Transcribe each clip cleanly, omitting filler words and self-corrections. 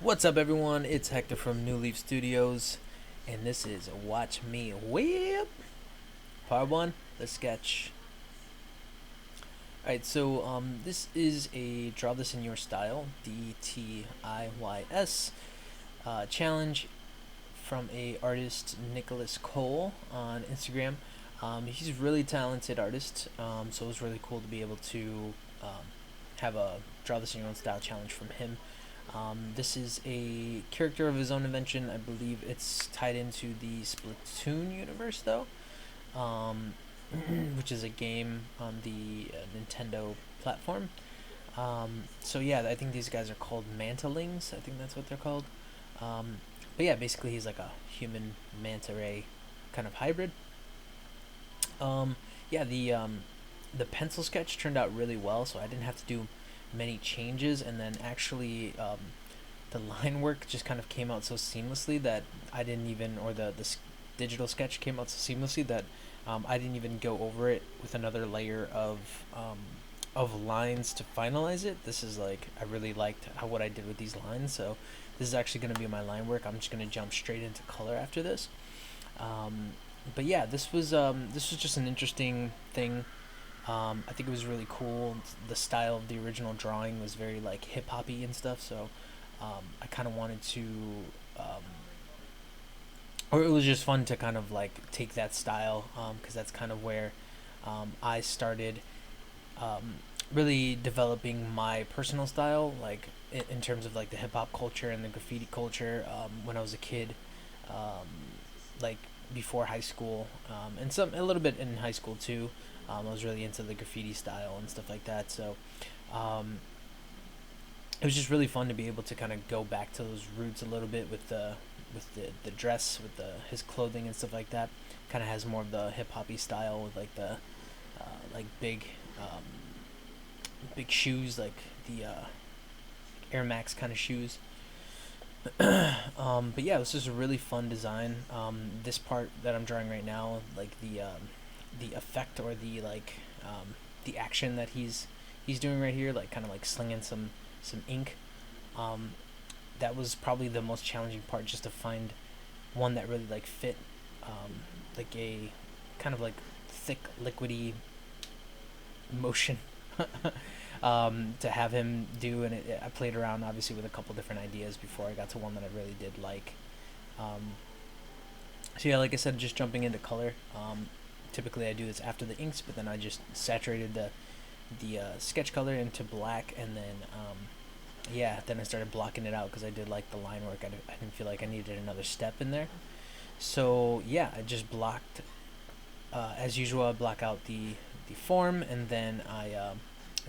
What's up, everyone? It's Hector from New Leaf Studios, and this is Watch Me Whip Part 1, the sketch. Alright, so this is a Draw This in Your Style, DTIYS, challenge from a artist, Nicholas Cole, on Instagram. He's a really talented artist, so it was really cool to be able to have a Draw This in Your Own Style challenge from him. This is a character of his own invention. I believe it's tied into the Splatoon universe, though, um, which is a game on the Nintendo platform. So yeah, I think these guys are called mantlings. I think that's what they're called. Um, but yeah, basically he's like a human manta ray kind of hybrid. Um, yeah, the pencil sketch turned out really well, so I didn't have to do many changes, and then actually the line work just kind of came out so seamlessly that I didn't even, or the digital sketch came out so seamlessly that I didn't even go over it with another layer of lines to finalize it. This is like, I really liked what I did with these lines, so this is actually going to be my line work. I'm just going to jump straight into color after this. But yeah, this was just an interesting thing. I think it was really cool. The style of the original drawing was very like hip hoppy and stuff. So I kind of wanted to, um, or it was just fun to kind of like take that style, because that's kind of where I started um, really developing my personal style, like in terms of like the hip hop culture and the graffiti culture when I was a kid, um, like before high school, and some a little bit in high school too. I was really into the graffiti style and stuff like that. So um, it was just really fun to be able to kind of go back to those roots a little bit with the dress, with the his clothing and stuff like that. Kind of has more of the hip hoppy style with like the like um, big shoes, like the Air Max kind of shoes. But yeah, this is a really fun design. This part that I'm drawing right now, like the effect or the action that he's doing right here, like kind of like slinging some ink. Um, that was probably the most challenging part, just to find one that really like fit, like a kind of like thick liquidy motion to have him do. And I played around obviously with a couple different ideas before I got to one that I really did like. Um, so yeah, like I said, just jumping into color. Typically I do this after the inks, but then I just saturated the sketch color into black, and then yeah, then I started blocking it out because I did like the line work. I didn't feel like I needed another step in there. So yeah, I just blocked, as usual. I block out the form, and then I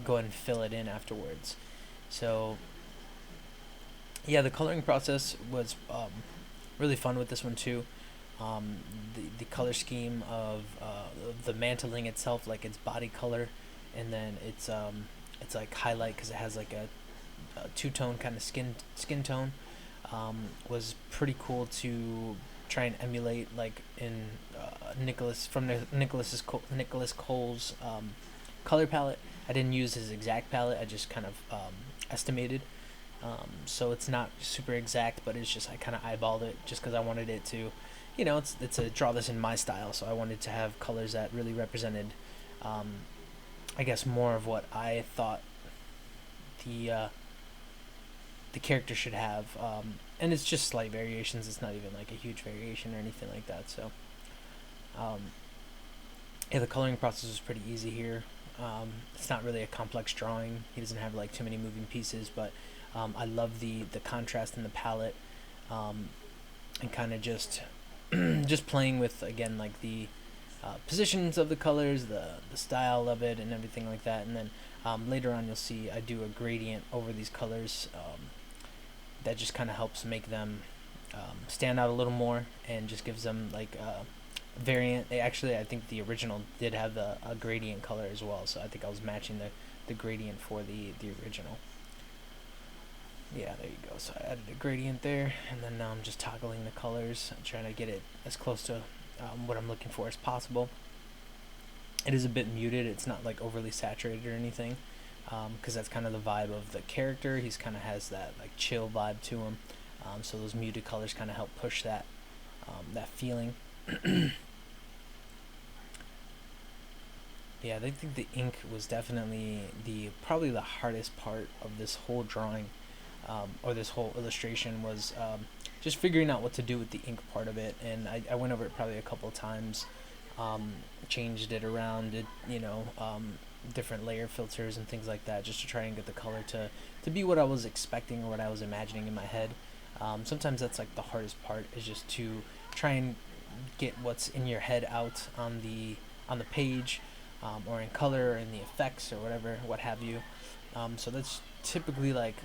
go ahead and fill it in afterwards. So yeah, the coloring process was really fun with this one too. The color scheme of the mantling itself, like its body color, and then it's like highlight because it has like a two tone kind of skin tone, was pretty cool to try and emulate, like in Nicholas Cole's color palette. I didn't use his exact palette. I just kind of estimated. So it's not super exact, but it's just I kind of eyeballed it just because I wanted it to, it's a draw this in my style. So I wanted to have colors that really represented, um, I guess, more of what I thought the uh, the character should have. And it's just slight variations. It's not even like a huge variation or anything like that. So um, yeah, the coloring process was pretty easy here. It's not really a complex drawing. He doesn't have like too many moving pieces, but I love the contrast in the palette, and kind of just just playing with, again, like the positions of the colors, the style of it, and everything like that. And then later on, you'll see I do a gradient over these colors, that just kind of helps make them stand out a little more, and just gives them like variant. Actually, I think the original did have a gradient color as well, so I think I was matching the gradient for the original. Yeah, there you go. So I added a gradient there, and then now I'm just toggling the colors. I'm trying to get it as close to what I'm looking for as possible. It is a bit muted. It's not like overly saturated or anything, because that's kind of the vibe of the character. He's kind of has that like chill vibe to him. So those muted colors kind of help push that feeling. Yeah, I think the ink was definitely the probably the hardest part of this whole drawing, or this whole illustration was just figuring out what to do with the ink part of it. And I went over it probably a couple of times, um, changed it around, did different layer filters and things like that, just to try and get the color to be what I was expecting or what I was imagining in my head. Sometimes that's like the hardest part, is just to try and get what's in your head out on the page, or in color, or in the effects, or whatever, what have you. So that's typically like,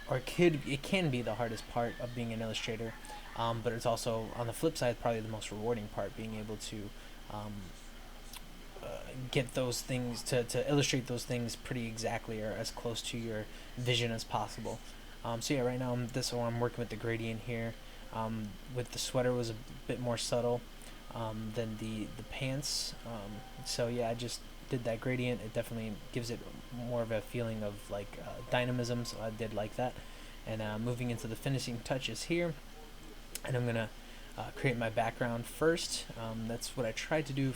or it can be the hardest part of being an illustrator, but it's also on the flip side probably the most rewarding part, being able to um, uh, get those things to illustrate those things pretty exactly, or as close to your vision as possible. So yeah, right now I'm working with the gradient here. With the sweater was a bit more subtle than the pants. So yeah, I just did that gradient. It definitely gives it more of a feeling of like dynamism. So I did like that. And moving into the finishing touches here, and I'm gonna create my background first. That's what I tried to do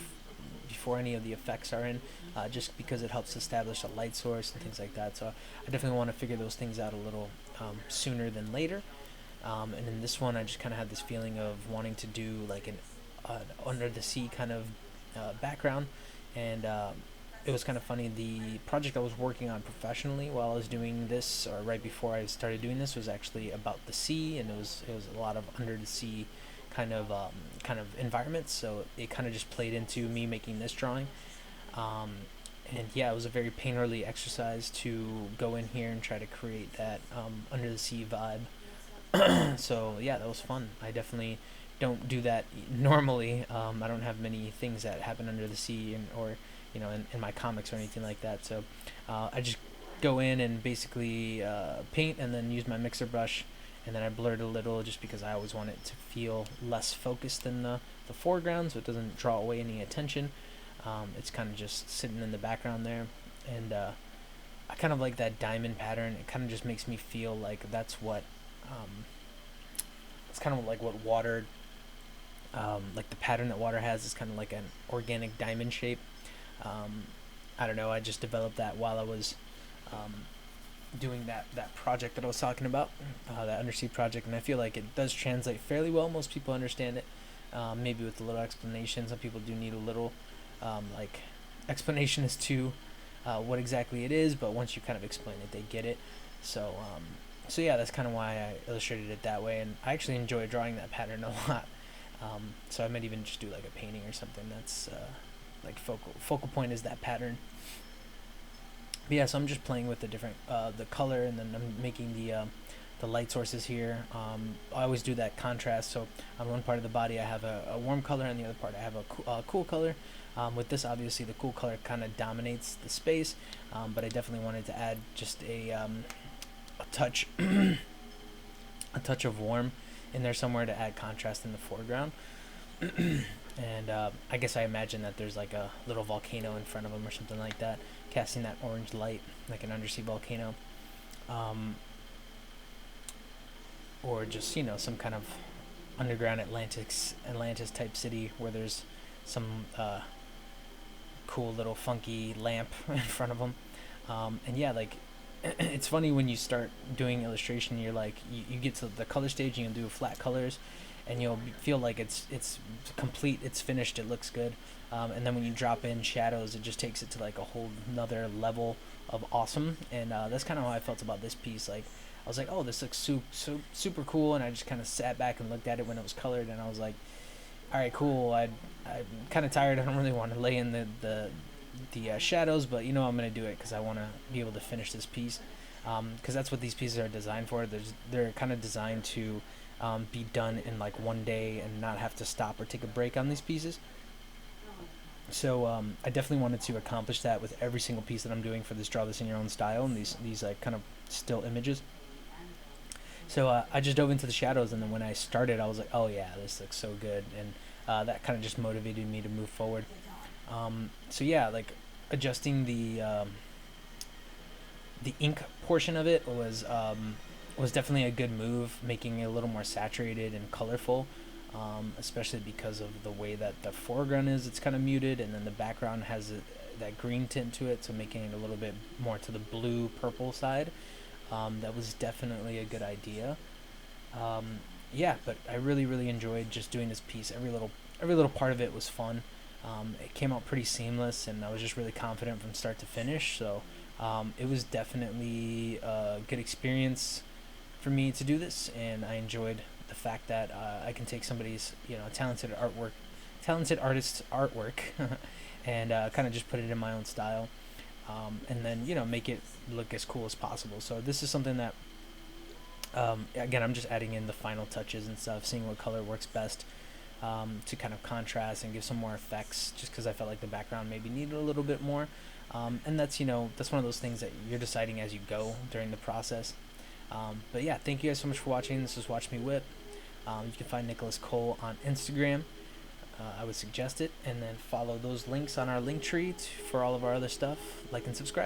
before any of the effects are in, just because it helps establish a light source and things like that. So I definitely want to figure those things out a little sooner than later. And in this one, I just kind of had this feeling of wanting to do like an under the sea kind of background, and it was kind of funny. The project I was working on professionally while I was doing this, or right before I started doing this, was actually about the sea, and it was a lot of under the sea kind of environments. So it kind of just played into me making this drawing. Um, and yeah, it was a very painterly exercise to go in here and try to create that under the sea vibe. So yeah, that was fun. I definitely don't do that normally. I don't have many things that happen under the sea, or in my comics or anything like that. So I just go in and basically paint, and then use my mixer brush, and then I blur it a little, just because I always want it to feel less focused than the foreground, so it doesn't draw away any attention. It's kind of just sitting in the background there, and I kind of like that diamond pattern. It kind of just makes me feel like that's what it's kind of like what water, like the pattern that water has, is kind of like an organic diamond shape. Um, I don't know. I just developed that while I was um, doing that project that I was talking about, that undersea project, and I feel like it does translate fairly well. Most people understand it. Maybe with a little explanation. Some people do need a little like explanation as to what exactly it is, but once you kind of explain it, they get it. So so yeah, that's kind of why I illustrated it that way, and I actually enjoy drawing that pattern a lot. So I might even just do like a painting or something that's like focal point is that pattern. But yeah, so I'm just playing with the different the color, and then I'm making the light sources here. I always do that contrast. So on one part of the body, I have a warm color, and the other part I have a cool color. With this, obviously, the cool color kind of dominates the space, but I definitely wanted to add just a touch a touch of warm in there somewhere, to add contrast in the foreground. And I guess I imagine that there's like a little volcano in front of them or something like that, casting that orange light like an undersea volcano, um, or just some kind of underground Atlantis type city where there's some cool little funky lamp in front of them. And yeah, like it's funny when you start doing illustration, you're like you get to the color stage, and you'll do flat colors, and you'll feel like it's complete, it's finished, it looks good. And then when you drop in shadows, it just takes it to like a whole another level of awesome. And that's kind of how I felt about this piece. Like I was like, oh, this looks super cool, and I just kind of sat back and looked at it when it was colored, and I was like, all right, cool. I'm kind of tired. I don't really want to lay in the shadows, but I'm gonna do it because I want to be able to finish this piece, because that's what these pieces are designed for. They're kind of designed to be done in like one day and not have to stop or take a break on these pieces. So I definitely wanted to accomplish that with every single piece that I'm doing for this Draw This in Your Own Style, and these like kind of still images. So I just dove into the shadows, and then when I started, I was like, oh yeah, this looks so good, and that kind of just motivated me to move forward. So yeah, like adjusting the ink portion of it was definitely a good move, making it a little more saturated and colorful, especially because of the way that the foreground is. It's kind of muted, and then the background has that green tint to it, so making it a little bit more to the blue purple side. That was definitely a good idea. Um, yeah, but I really really enjoyed just doing this piece. Every little part of it was fun. It came out pretty seamless, and I was just really confident from start to finish. So it was definitely a good experience for me to do this, and I enjoyed the fact that I can take somebody's talented artist's artwork, and kind of just put it in my own style, and then make it look as cool as possible. So this is something that again, I'm just adding in the final touches and stuff, seeing what color works best, to kind of contrast and give some more effects, just because I felt like the background maybe needed a little bit more. And that's one of those things that you're deciding as you go during the process. But yeah, thank you guys so much for watching. This is Watch Me Whip. You can find Nicholas Cole on Instagram. I would suggest it, and then follow those links on our link tree for all of our other stuff. Like and subscribe.